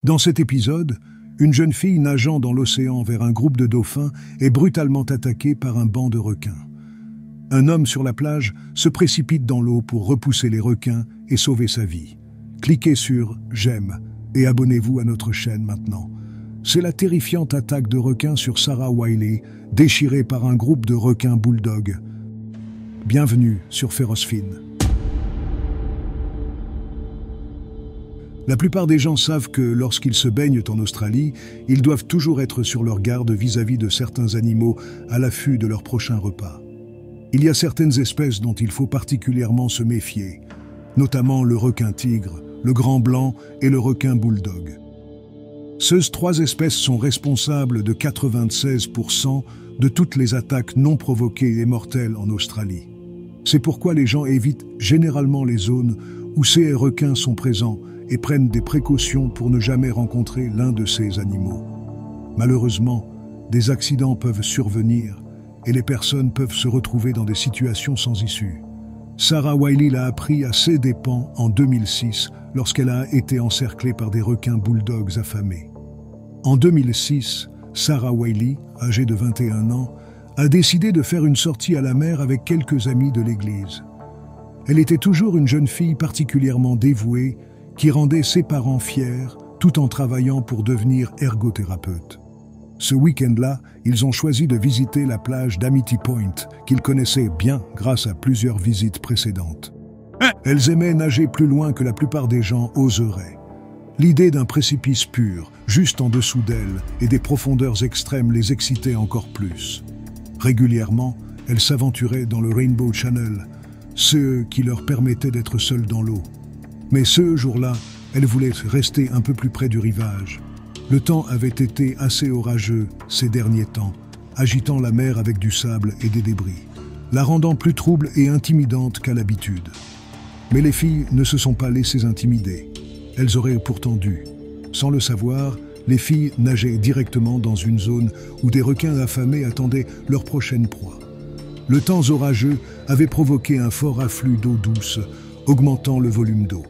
Dans cet épisode, une jeune fille nageant dans l'océan vers un groupe de dauphins est brutalement attaquée par un banc de requins. Un homme sur la plage se précipite dans l'eau pour repousser les requins et sauver sa vie. Cliquez sur « J'aime » et abonnez-vous à notre chaîne maintenant. C'est la terrifiante attaque de requins sur Sarah Wiley, déchirée par un groupe de requins bulldogs. Bienvenue sur Férocefin. La plupart des gens savent que lorsqu'ils se baignent en Australie, ils doivent toujours être sur leur garde vis-à-vis de certains animaux à l'affût de leur prochain repas. Il y a certaines espèces dont il faut particulièrement se méfier, notamment le requin-tigre, le grand blanc et le requin bulldog. Ces trois espèces sont responsables de 96% de toutes les attaques non provoquées et mortelles en Australie. C'est pourquoi les gens évitent généralement les zones où ces requins sont présents et prennent des précautions pour ne jamais rencontrer l'un de ces animaux. Malheureusement, des accidents peuvent survenir et les personnes peuvent se retrouver dans des situations sans issue. Sarah Wiley l'a appris à ses dépens en 2006 lorsqu'elle a été encerclée par des requins bulldogs affamés. En 2006, Sarah Wiley, âgée de 21 ans, a décidé de faire une sortie à la mer avec quelques amis de l'église. Elle était toujours une jeune fille particulièrement dévouée qui rendait ses parents fiers tout en travaillant pour devenir ergothérapeute. Ce week-end-là, ils ont choisi de visiter la plage d'Amity Point, qu'ils connaissaient bien grâce à plusieurs visites précédentes. Elles aimaient nager plus loin que la plupart des gens oseraient. L'idée d'un précipice pur, juste en dessous d'elles, et des profondeurs extrêmes les excitait encore plus. Régulièrement, elles s'aventuraient dans le Rainbow Channel, ce qui leur permettait d'être seules dans l'eau. Mais ce jour-là, elles voulaient rester un peu plus près du rivage. Le temps avait été assez orageux ces derniers temps, agitant la mer avec du sable et des débris, la rendant plus trouble et intimidante qu'à l'habitude. Mais les filles ne se sont pas laissées intimider. Elles auraient pourtant dû. Sans le savoir, les filles nageaient directement dans une zone où des requins affamés attendaient leur prochaine proie. Le temps orageux avait provoqué un fort afflux d'eau douce, augmentant le volume d'eau.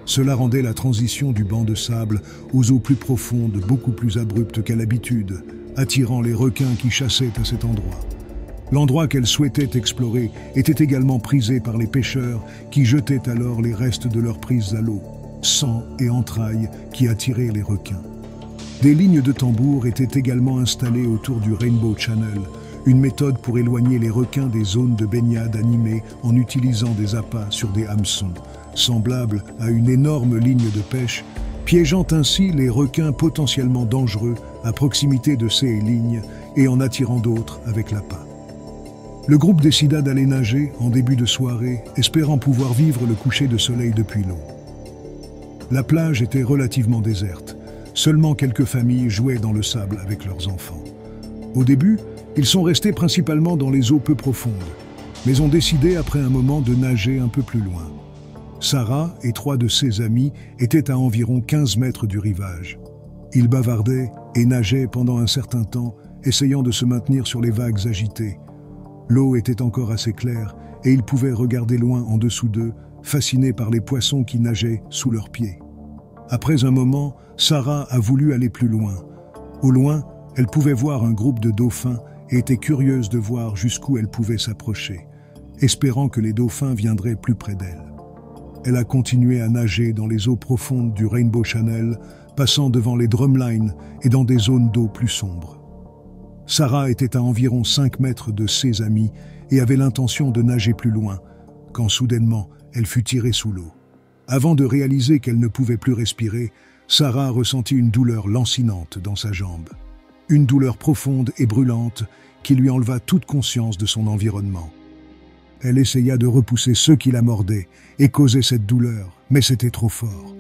Cela rendait la transition du banc de sable aux eaux plus profondes beaucoup plus abrupte qu'à l'habitude, attirant les requins qui chassaient à cet endroit. L'endroit qu'elle souhaitait explorer était également prisé par les pêcheurs qui jetaient alors les restes de leur prise à l'eau, sang et entrailles qui attiraient les requins. Des lignes de tambour étaient également installées autour du Rainbow Channel, une méthode pour éloigner les requins des zones de baignade animées en utilisant des appâts sur des hameçons, semblable à une énorme ligne de pêche, piégeant ainsi les requins potentiellement dangereux à proximité de ces lignes et en attirant d'autres avec l'appât. Le groupe décida d'aller nager en début de soirée, espérant pouvoir vivre le coucher de soleil depuis l'eau. La plage était relativement déserte. Seulement quelques familles jouaient dans le sable avec leurs enfants. Au début, ils sont restés principalement dans les eaux peu profondes, mais ont décidé après un moment de nager un peu plus loin. Sarah et 3 de ses amis étaient à environ 15 mètres du rivage. Ils bavardaient et nageaient pendant un certain temps, essayant de se maintenir sur les vagues agitées. L'eau était encore assez claire et ils pouvaient regarder loin en dessous d'eux, fascinés par les poissons qui nageaient sous leurs pieds. Après un moment, Sarah a voulu aller plus loin. Au loin, elle pouvait voir un groupe de dauphins et était curieuse de voir jusqu'où elle pouvait s'approcher, espérant que les dauphins viendraient plus près d'elle. Elle a continué à nager dans les eaux profondes du Rainbow Channel, passant devant les drumlines et dans des zones d'eau plus sombres. Sarah était à environ 5 mètres de ses amis et avait l'intention de nager plus loin, quand soudainement, elle fut tirée sous l'eau. Avant de réaliser qu'elle ne pouvait plus respirer, Sarah ressentit une douleur lancinante dans sa jambe. Une douleur profonde et brûlante qui lui enleva toute conscience de son environnement. Elle essaya de repousser ceux qui la mordaient et causaient cette douleur, mais c'était trop fort.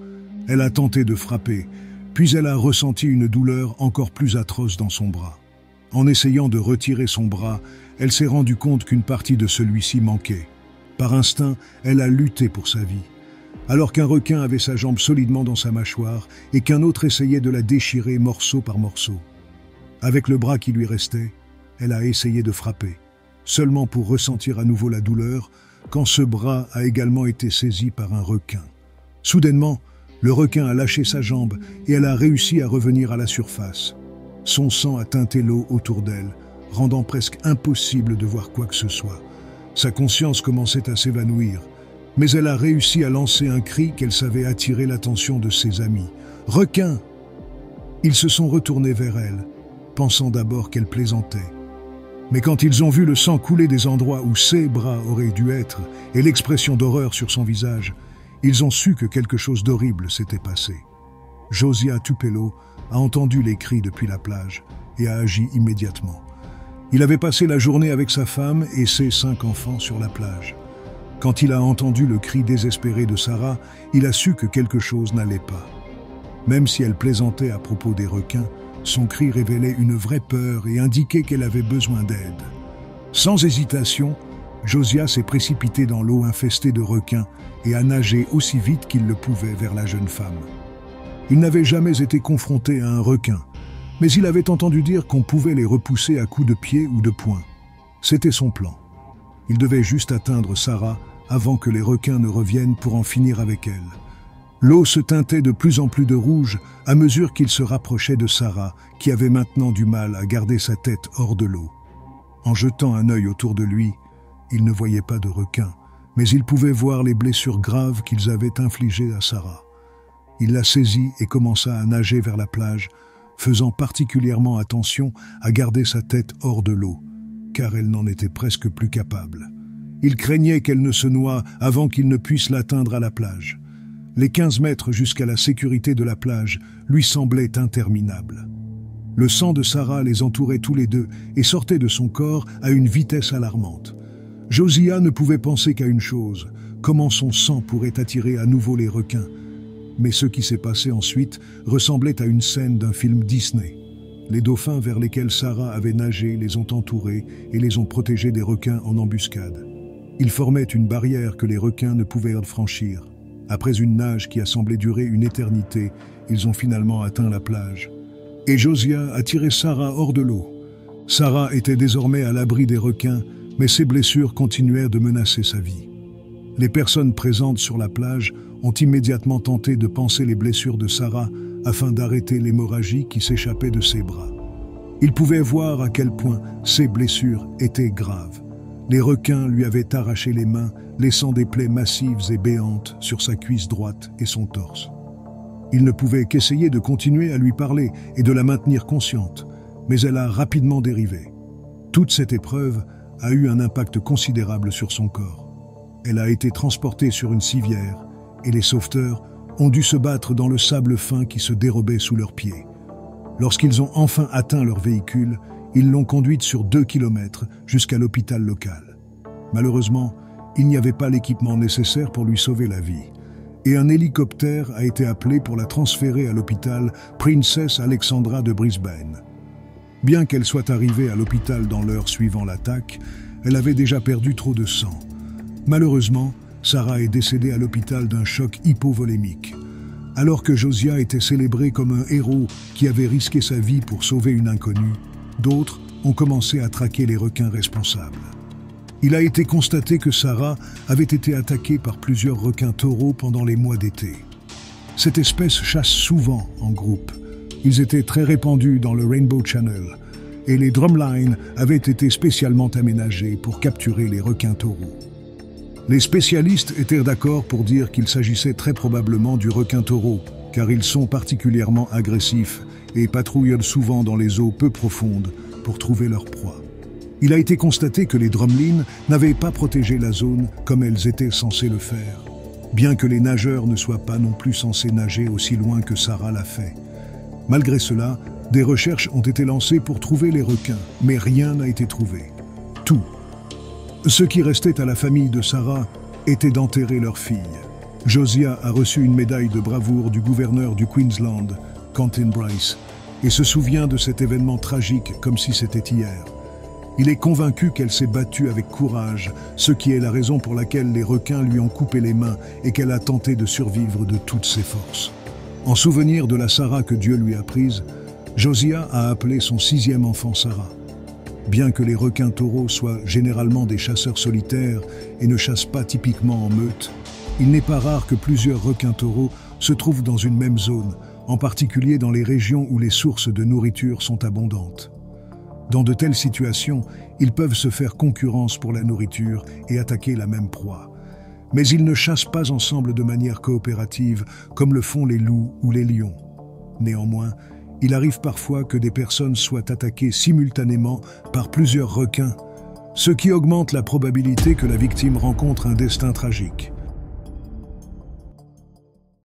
Elle a tenté de frapper, puis elle a ressenti une douleur encore plus atroce dans son bras. En essayant de retirer son bras, elle s'est rendue compte qu'une partie de celui-ci manquait. Par instinct, elle a lutté pour sa vie. Alors qu'un requin avait sa jambe solidement dans sa mâchoire et qu'un autre essayait de la déchirer morceau par morceau. Avec le bras qui lui restait, elle a essayé de frapper, seulement pour ressentir à nouveau la douleur, quand ce bras a également été saisi par un requin. Soudainement, Le requin a lâché sa jambe et elle a réussi à revenir à la surface. Son sang a teinté l'eau autour d'elle, rendant presque impossible de voir quoi que ce soit. Sa conscience commençait à s'évanouir, mais elle a réussi à lancer un cri qu'elle savait attirer l'attention de ses amis. « Requin !» Ils se sont retournés vers elle, pensant d'abord qu'elle plaisantait. Mais quand ils ont vu le sang couler des endroits où ses bras auraient dû être et l'expression d'horreur sur son visage, ils ont su que quelque chose d'horrible s'était passé. Josiah Tupelo a entendu les cris depuis la plage et a agi immédiatement. Il avait passé la journée avec sa femme et ses 5 enfants sur la plage. Quand il a entendu le cri désespéré de Sarah, il a su que quelque chose n'allait pas. Même si elle plaisantait à propos des requins, son cri révélait une vraie peur et indiquait qu'elle avait besoin d'aide. Sans hésitation, Josiah s'est précipité dans l'eau infestée de requins et a nagé aussi vite qu'il le pouvait vers la jeune femme. Il n'avait jamais été confronté à un requin, mais il avait entendu dire qu'on pouvait les repousser à coups de pied ou de poing. C'était son plan. Il devait juste atteindre Sarah avant que les requins ne reviennent pour en finir avec elle. L'eau se teintait de plus en plus de rouge à mesure qu'il se rapprochait de Sarah, qui avait maintenant du mal à garder sa tête hors de l'eau. En jetant un œil autour de lui, il ne voyait pas de requins, mais il pouvait voir les blessures graves qu'ils avaient infligées à Sarah. Il la saisit et commença à nager vers la plage, faisant particulièrement attention à garder sa tête hors de l'eau, car elle n'en était presque plus capable. Il craignait qu'elle ne se noie avant qu'il ne puisse l'atteindre à la plage. Les 15 mètres jusqu'à la sécurité de la plage lui semblaient interminables. Le sang de Sarah les entourait tous les deux et sortait de son corps à une vitesse alarmante. Josiah ne pouvait penser qu'à une chose, comment son sang pourrait attirer à nouveau les requins. Mais ce qui s'est passé ensuite ressemblait à une scène d'un film Disney. Les dauphins vers lesquels Sarah avait nagé les ont entourés et les ont protégés des requins en embuscade. Ils formaient une barrière que les requins ne pouvaient franchir. Après une nage qui a semblé durer une éternité, ils ont finalement atteint la plage. Et Josiah a tiré Sarah hors de l'eau. Sarah était désormais à l'abri des requins, mais ses blessures continuèrent de menacer sa vie. Les personnes présentes sur la plage ont immédiatement tenté de panser les blessures de Sarah afin d'arrêter l'hémorragie qui s'échappait de ses bras. Ils pouvaient voir à quel point ces blessures étaient graves. Les requins lui avaient arraché les mains, laissant des plaies massives et béantes sur sa cuisse droite et son torse. Il ne pouvait qu'essayer de continuer à lui parler et de la maintenir consciente, mais elle a rapidement dérivé. Toute cette épreuve a eu un impact considérable sur son corps. Elle a été transportée sur une civière et les sauveteurs ont dû se battre dans le sable fin qui se dérobait sous leurs pieds. Lorsqu'ils ont enfin atteint leur véhicule, ils l'ont conduite sur 2 kilomètres jusqu'à l'hôpital local. Malheureusement, il n'y avait pas l'équipement nécessaire pour lui sauver la vie, et un hélicoptère a été appelé pour la transférer à l'hôpital Princess Alexandra de Brisbane. Bien qu'elle soit arrivée à l'hôpital dans l'heure suivant l'attaque, elle avait déjà perdu trop de sang. Malheureusement, Sarah est décédée à l'hôpital d'un choc hypovolémique. Alors que Josiah était célébré comme un héros qui avait risqué sa vie pour sauver une inconnue, d'autres ont commencé à traquer les requins responsables. Il a été constaté que Sarah avait été attaquée par plusieurs requins taureaux pendant les mois d'été. Cette espèce chasse souvent en groupe. Ils étaient très répandus dans le Rainbow Channel et les drumlines avaient été spécialement aménagés pour capturer les requins taureaux. Les spécialistes étaient d'accord pour dire qu'il s'agissait très probablement du requin taureau, car ils sont particulièrement agressifs et patrouillent souvent dans les eaux peu profondes pour trouver leur proie. Il a été constaté que les drumlines n'avaient pas protégé la zone comme elles étaient censées le faire, bien que les nageurs ne soient pas non plus censés nager aussi loin que Sarah l'a fait. Malgré cela, des recherches ont été lancées pour trouver les requins, mais rien n'a été trouvé. Tout. Ce qui restait à la famille de Sarah était d'enterrer leur fille. Josiah a reçu une médaille de bravoure du gouverneur du Queensland, Quentin Bryce, et se souvient de cet événement tragique comme si c'était hier. Il est convaincu qu'elle s'est battue avec courage, ce qui est la raison pour laquelle les requins lui ont coupé les mains et qu'elle a tenté de survivre de toutes ses forces. En souvenir de la Sarah que Dieu lui a prise, Josiah a appelé son 6e enfant Sarah. Bien que les requins taureaux soient généralement des chasseurs solitaires et ne chassent pas typiquement en meute, il n'est pas rare que plusieurs requins taureaux se trouvent dans une même zone, en particulier dans les régions où les sources de nourriture sont abondantes. Dans de telles situations, ils peuvent se faire concurrence pour la nourriture et attaquer la même proie. Mais ils ne chassent pas ensemble de manière coopérative, comme le font les loups ou les lions. Néanmoins, il arrive parfois que des personnes soient attaquées simultanément par plusieurs requins, ce qui augmente la probabilité que la victime rencontre un destin tragique.